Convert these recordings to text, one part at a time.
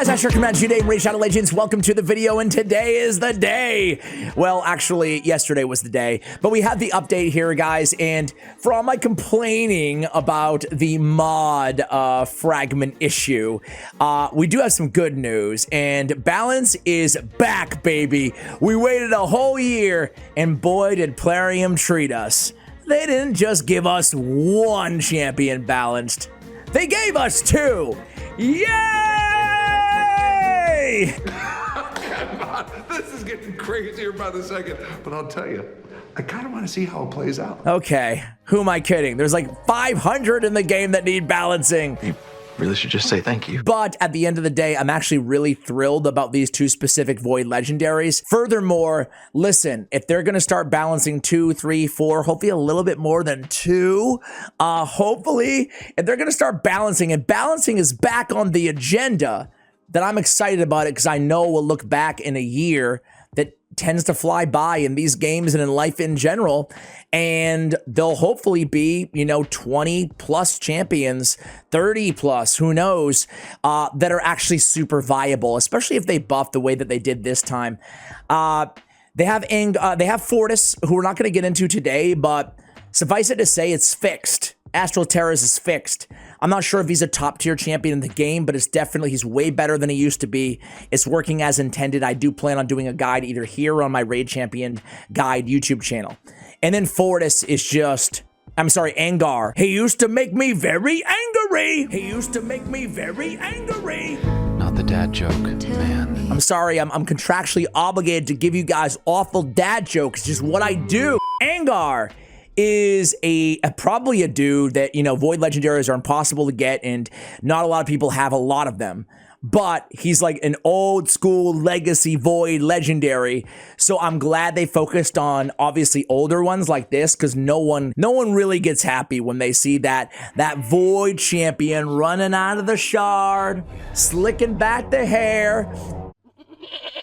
guys, I sure command you today, Raid Shadow Legends. Welcome to the video, and today is the day. Well, actually, yesterday was the day, but we have the update here, guys, and for all my complaining about the mod fragment issue, we do have some good news, and balance is back, baby. We waited a whole year, and boy, did Plarium treat us. They didn't just give us one champion balanced, they gave us two. Yay! Come on, this is getting crazier by the second, but I'll tell you, I kind of want to see how it plays out. Okay, who am I kidding? There's like 500 in the game that need balancing. You really should just say thank you. But at the end of the day, I'm actually really thrilled about these two specific Void Legendaries. Furthermore, listen, if they're going to start balancing 2, 3, 4, hopefully a little bit more than 2, hopefully, if they're going to start balancing, and balancing is back on the agenda, then I'm excited about it because I know we'll look back in a year that tends to fly by in these games and in life in general, and they'll hopefully be, you know, 20 plus champions, 30 plus, who knows, that are actually super viable, especially if they buff the way that they did this time. They have Fortis, who we're not going to get into today, but suffice it to say, it's fixed. Astral Terrors is fixed. I'm not sure if he's a top tier champion in the game, but it's definitely, he's way better than he used to be. It's working as intended. I do plan on doing a guide either here or on my Raid Champion Guide YouTube channel. And then Fortis is just, I'm sorry, Angar. He used to make me very angry. He used to make me very angry. Not the dad joke, man. I'm sorry, I'm contractually obligated to give you guys awful dad jokes. It's just what I do. Angar is probably a dude that, you know, Void Legendaries are impossible to get, and not a lot of people have a lot of them. But he's like an old school legacy Void Legendary. So I'm glad they focused on obviously older ones like this, because no one really gets happy when they see that Void champion running out of the shard, slicking back the hair,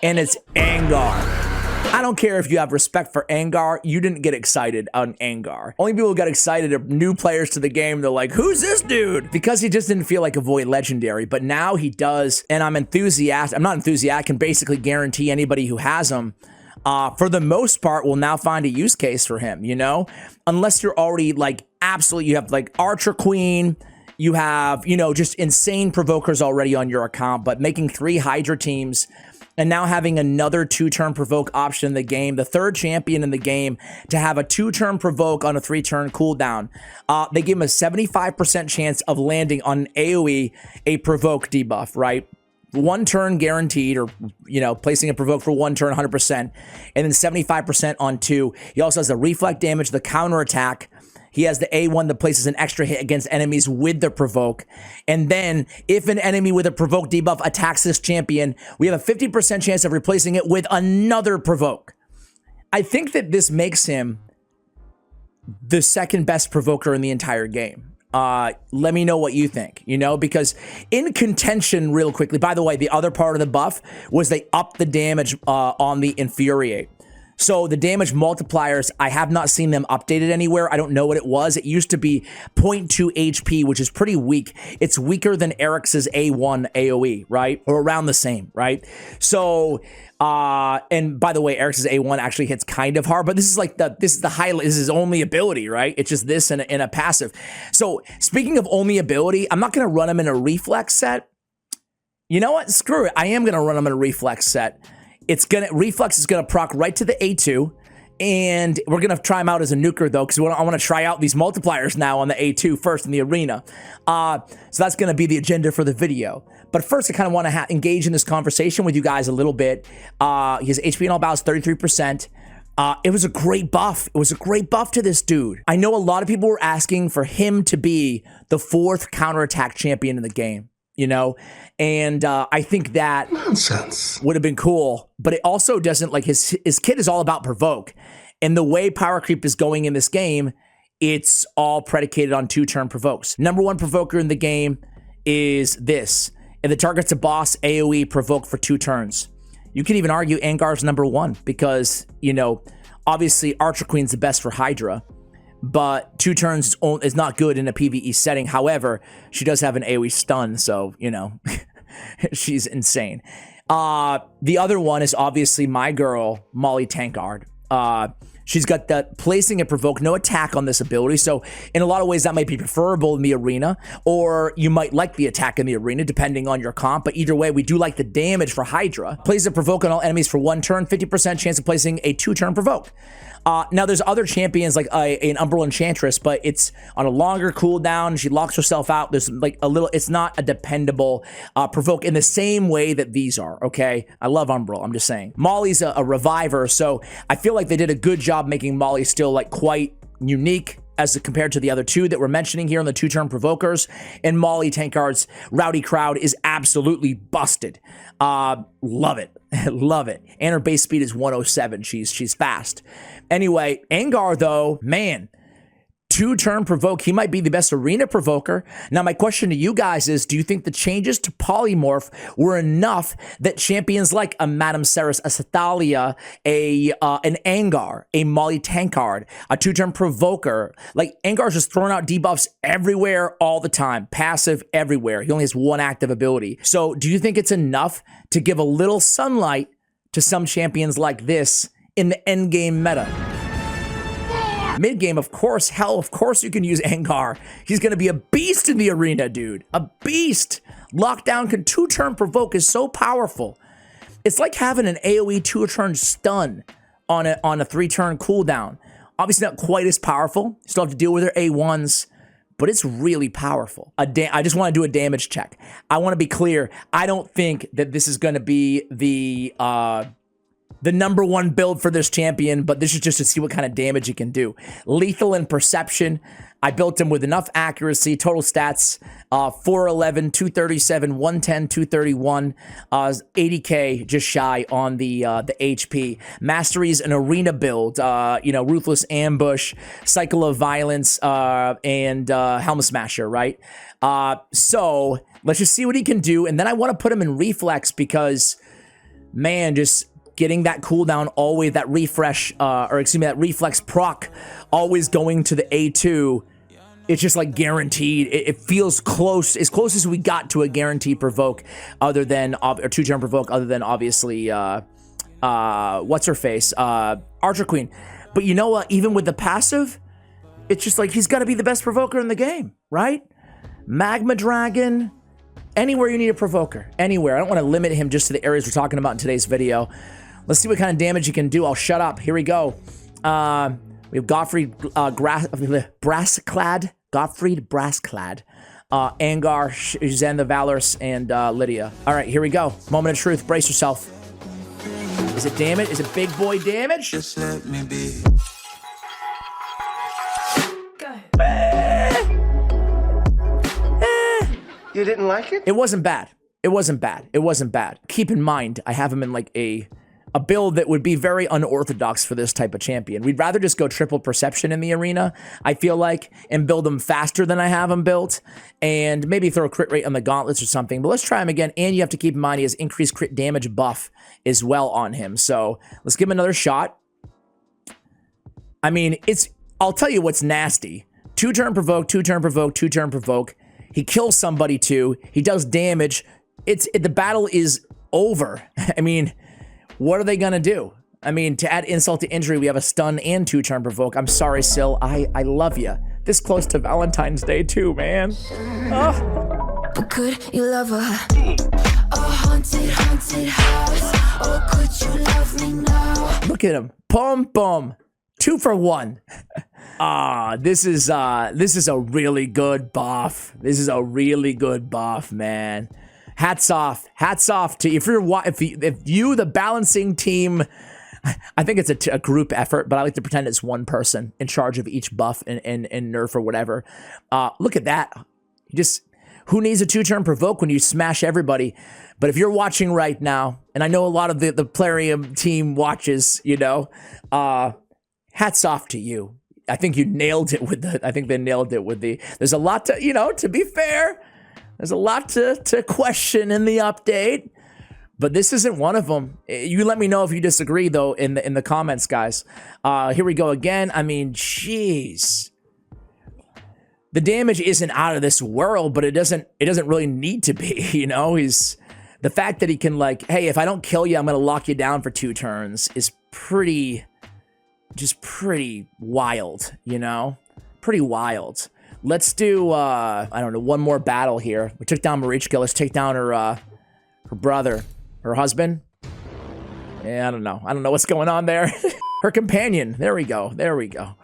and it's Angar. I don't care if you have respect for Angar, you didn't get excited on Angar. Only people who got excited are new players to the game. They're like, who's this dude? Because he just didn't feel like a Void Legendary, but now he does, and I'm enthusiastic. I'm not enthusiastic, I can basically guarantee anybody who has him, for the most part, will now find a use case for him, you know? Unless you're already like, absolutely, you have like Archer Queen, you have, you know, just insane provokers already on your account, but making 3 Hydra teams, and now having another 2-turn provoke option in the game, the third champion in the game to have a 2-turn provoke on a 3-turn cooldown. They give him a 75% chance of landing on an AoE, a provoke debuff, right? 1 turn guaranteed, or, you know, placing a provoke for 1 turn, 100%, and then 75% on 2. He also has the reflect damage, the counter attack. He has the A1 that places an extra hit against enemies with the provoke. And then if an enemy with a provoke debuff attacks this champion, we have a 50% chance of replacing it with another provoke. I think that this makes him the second best provoker in the entire game. Let me know what you think, you know, because in contention real quickly, by the way, the other part of the buff was they upped the damage on the Infuriate. So the damage multipliers, I have not seen them updated anywhere. I don't know what it was. It used to be 0.2 HP, which is pretty weak. It's weaker than Eric's A1 AoE, right? Or around the same, right? So, and by the way, Eric's A1 actually hits kind of hard, but this is like this is the highlight. This is only ability, right? It's just this and a passive. So speaking of only ability, I'm not going to run him in a reflex set. You know what? Screw it. I am going to run him in a reflex set. Reflex is gonna proc right to the A2, and we're gonna try him out as a nuker though, because I want to try out these multipliers now on the A2 first in the arena. So that's gonna be the agenda for the video. But first, I kind of want to engage in this conversation with you guys a little bit. His HP in all battles 33%. It was a great buff. It was a great buff to this dude. I know a lot of people were asking for him to be the 4th counterattack champion in the game, you know, and I think that Nonsense would have been cool, but it also doesn't, like, his kit is all about provoke, and the way power creep is going in this game, it's all predicated on 2-turn provokes. Number 1 provoker in the game is this, and the target's a boss AoE provoke for 2 turns. You could even argue Angar's number 1 because, you know, obviously Archer Queen's the best for Hydra, but 2 turns is not good in a PvE setting. However, she does have an AoE stun, so, you know, She's insane. The other one is obviously my girl, Molly Tankard. She's got that placing and provoke, no attack on this ability. So in a lot of ways, that might be preferable in the arena, or you might like the attack in the arena, depending on your comp. But either way, we do like the damage for Hydra. Plays a provoke on all enemies for 1 turn, 50% chance of placing a 2-turn provoke. Now there's other champions like an Umbral Enchantress, but it's on a longer cooldown. She locks herself out. There's like a little, it's not a dependable provoke in the same way that these are, okay? I love Umbral, I'm just saying. Molly's a reviver, so I feel like they did a good job making Molly still like quite unique as compared to the other two that we're mentioning here on the 2-turn provokers. And Molly Tankard's Rowdy Crowd is absolutely busted. Love it. Love it. And her base speed is 107. She's fast. Anyway, Angar though, man, 2-turn provoke. He might be the best arena provoker. Now, my question to you guys is, do you think the changes to polymorph were enough that champions like a Madame Ceres, a Sathalia, an Angar, a Molly Tankard, a 2-turn provoker, like Angar's just throwing out debuffs everywhere all the time, passive everywhere. He only has 1 active ability. So do you think it's enough to give a little sunlight to some champions like this in the endgame meta? Mid-game, of course, hell, of course you can use Angar. He's going to be a beast in the arena, dude. A beast. Lockdown can 2-turn provoke is so powerful. It's like having an AoE 2-turn stun on a 3-turn cooldown. Obviously not quite as powerful. Still have to deal with their A1s, but it's really powerful. I just want to do a damage check. I want to be clear. I don't think that this is going to be the #1 build for this champion, but this is just to see what kind of damage he can do. Lethal and Perception. I built him with enough accuracy. Total stats, 411, 237, 110, 231, 80k, just shy on the HP. Masteries, an arena build, Ruthless Ambush, Cycle of Violence, and Helm Smasher, right? So let's just see what he can do, and then I want to put him in Reflex because, man, just getting that cooldown always, that refresh, that reflex proc, always going to the A2, it's just like guaranteed. It feels close, as close as we got to a guaranteed provoke, other than, or 2-turn provoke, other than obviously, what's her face, Archer Queen. But you know what, even with the passive, it's just like, he's got to be the best provoker in the game, right? Magma Dragon, anywhere you need a provoker, anywhere. I don't want to limit him just to the areas we're talking about in today's video. Let's see what kind of damage he can do. I'll shut up. Here we go. We have Gottfried Brassclad, Angar, Zen the Valorous, and Lydia. All right, here we go. Moment of truth. Brace yourself. Is it damage? Is it big boy damage? Just let me be. You didn't like it? It wasn't bad. It wasn't bad. It wasn't bad. Keep in mind, I have him in like a build that would be very unorthodox for this type of champion. We'd rather just go triple perception in the arena, I feel like, and build him faster than I have him built, and maybe throw a crit rate on the gauntlets or something. But let's try him again, and you have to keep in mind he has increased crit damage buff as well on him. So let's give him another shot. I mean, I'll tell you what's nasty. 2-turn provoke, 2-turn provoke, 2-turn provoke. He kills somebody too. He does damage. The battle is over. I mean, what are they gonna do? I mean, to add insult to injury, we have a stun and 2-turn provoke. I'm sorry, Syl. I love you. This close to Valentine's Day too, man. Oh. But could you love her? A haunted house. Or could you love me now? Look at him. Boom, boom. 2 for 1. This is a really good buff. This is a really good buff, man. Hats off to you. If you, the balancing team, I think it's a group effort, but I like to pretend it's one person in charge of each buff and nerf or whatever. Look at that. Who needs a 2-turn provoke when you smash everybody? But if you're watching right now, and I know a lot of the Plarium team watches, hats off to you. I think you nailed it with there's a lot to, to be fair, there's a lot to question in the update, but this isn't one of them. You let me know if you disagree though in the comments, guys. Here we go again. I mean, jeez. The damage isn't out of this world, but it doesn't really need to be, He's the fact that he can like, hey, if I don't kill you, I'm going to lock you down for 2 turns is pretty wild, you know? Pretty wild. Let's do, I don't know, one more battle here. We took down Marichka. Let's take down her brother, her husband. Yeah, I don't know. I don't know what's going on there. Her companion. There we go. There we go.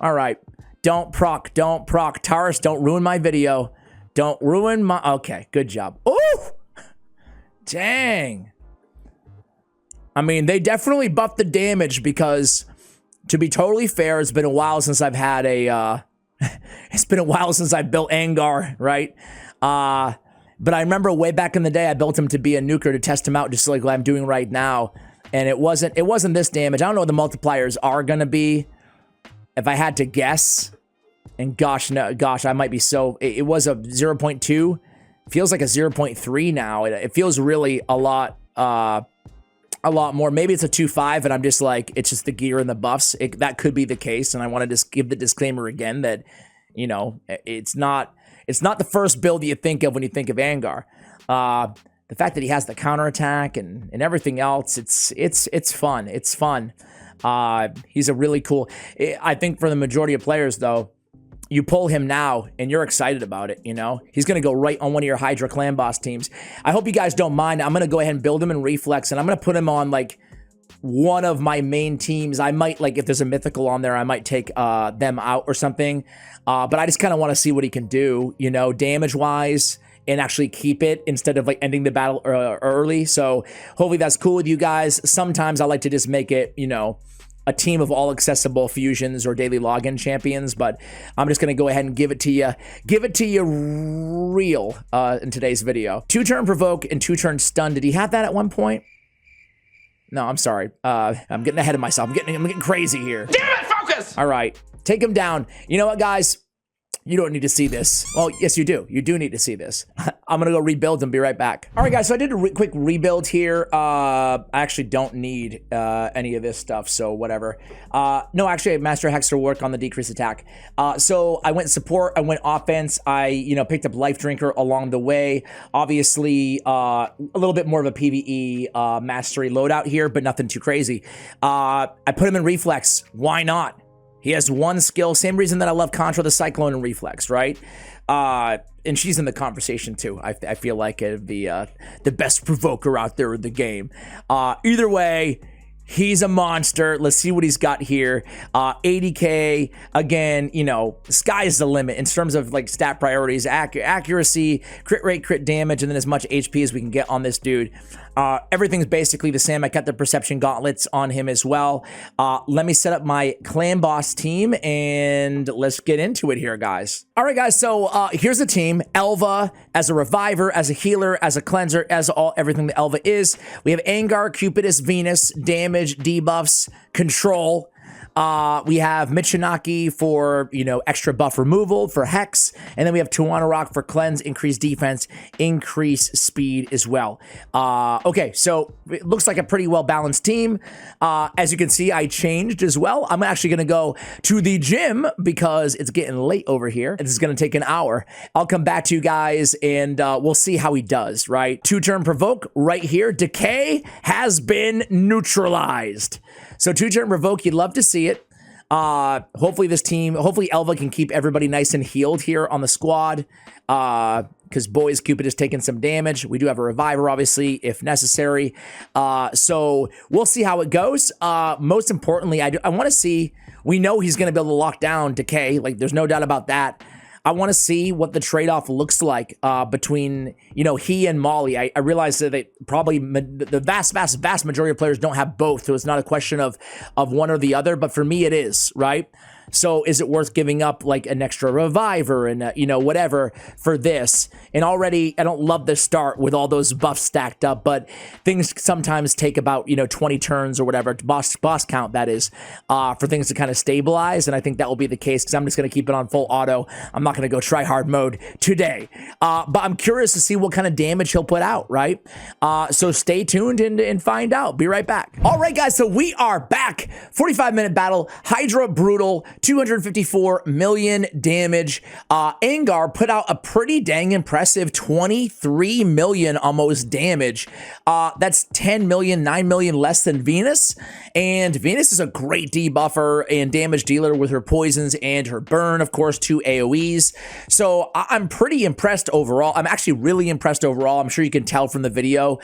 All right. Don't proc. Don't proc. Taurus, don't ruin my video. Don't ruin my... Okay, good job. Ooh! Dang. I mean, they definitely buffed the damage because, to be totally fair, it's been a while since I've had a... it's been a while since I built Angar, right? But I remember way back in the day, I built him to be a nuker to test him out, just like what I'm doing right now. And it wasn't this damage. I don't know what the multipliers are gonna be. If I had to guess, and gosh, I might be so. It was a 0.2. Feels like a 0.3 now. It feels really a lot more. Maybe it's a 2.5, and I'm just like, it's just the gear and the buffs. That could be the case, and I want to just give the disclaimer again that, you know, it's not the first build that you think of when you think of Angar. The fact that he has the counterattack and everything else, it's fun. It's fun. He's a really cool... I think for the majority of players, though, you pull him now and you're excited about it, you know? He's going to go right on one of your Hydra Clan Boss teams. I hope you guys don't mind. I'm going to go ahead and build him in Reflex, and I'm going to put him on, like, one of my main teams. I might, like, if there's a mythical on there, I might take them out or something. But I just kind of want to see what he can do, you know, damage-wise, and actually keep it instead of like ending the battle early. So hopefully that's cool with you guys. Sometimes I like to just make it, you know, a team of all accessible fusions or daily login champions, but I'm just going to go ahead and give it to you real in today's video. 2-turn provoke and 2-turn stun. Did he have that at one point? No, I'm sorry. I'm getting ahead of myself. I'm getting crazy here. Damn it, focus! All right, take him down. You know what, guys? You don't need to see this. Well, yes, you do. You do need to see this. I'm going to go rebuild and be right back. All right, guys, so I did a quick rebuild here. I actually don't need any of this stuff, so whatever. No, actually, Master Hex will work on the decreased attack. So I went support. I went offense. I, you know, picked up Life Drinker along the way. Obviously, a little bit more of a PvE mastery loadout here, but nothing too crazy. I put him in Reflex. Why not? He has one skill, same reason that I love Contra the Cyclone and Reflex, right? And she's in the conversation too. I feel like the best provoker out there in the game. Either way, he's a monster. Let's see what he's got here. 80k, again, you know, sky's the limit in terms of like stat priorities, accuracy, crit rate, crit damage, and then as much HP as we can get on this dude. Everything's basically the same. I got the perception gauntlets on him as well. Let me set up my clan boss team and let's get into it here, guys. All right, guys, so here's the team. Elva as a reviver, as a healer, as a cleanser, as everything that Elva is. We have Angar, Cupidus, Venus, damage, debuffs, control. We have Michinaki for, you know, extra buff removal for Hex. And then we have Tuanarok for cleanse, increase defense, increase speed as well. Okay, so it looks like a pretty well-balanced team. As you can see, I changed as well. I'm actually going to go to the gym because it's getting late over here. This is going to take an hour. I'll come back to you guys and we'll see how he does, right? 2-turn provoke right here. Decay has been neutralized. So 2-turn provoke, you'd love to see it. Hopefully Elva can keep everybody nice and healed here on the squad. Because boys, Cupid is taking some damage. We do have a reviver, obviously, if necessary. So we'll see how it goes. Most importantly, I want to see, we know he's going to be able to lock down Decay. Like, there's no doubt about that. I want to see what the trade-off looks like between, you know, he and Molly. I realize that they probably, the vast majority of players don't have both, so it's not a question of one or the other, but for me it is, right? So is it worth giving up like an extra reviver and, you know, whatever for this? And already, I don't love the start with all those buffs stacked up, but things sometimes take about, you know, 20 turns or whatever, boss count that is, for things to kind of stabilize. And I think that will be the case because I'm just going to keep it on full auto. I'm not going to go try hard mode today. But I'm curious to see what kind of damage he'll put out, right? So stay tuned and find out. Be right back. All right, guys, so we are back. 45-minute battle, Hydra Brutal. 254 million damage. Angar put out a pretty dang impressive 23 million almost damage. That's 10 million, 9 million less than Venus. And Venus is a great debuffer and damage dealer with her poisons and her burn, of course, 2 AoEs. So I'm pretty impressed overall. I'm actually really impressed overall. I'm sure you can tell from the video.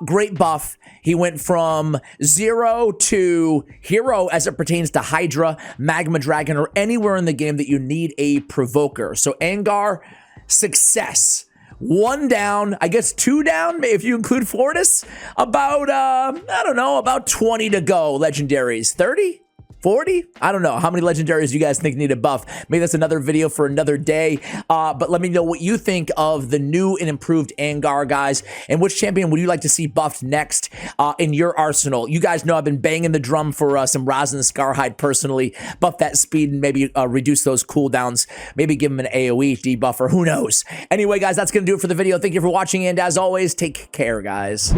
Great buff. He went from 0 to hero as it pertains to Hydra, Magma Dragon, or anywhere in the game that you need a provoker. So Angar, success. 1 down, I guess 2 down, if you include Fortis. About, I don't know, about 20 to go, legendaries. 30? 40? I don't know. How many legendaries do you guys think need a buff? Maybe that's another video for another day. But let me know what you think of the new and improved Angar, guys. And which champion would you like to see buffed next in your arsenal? You guys know I've been banging the drum for some Rosin Scarhide personally. Buff that speed and maybe reduce those cooldowns. Maybe give him an AoE debuffer. Who knows? Anyway, guys, that's going to do it for the video. Thank you for watching. And as always, take care, guys.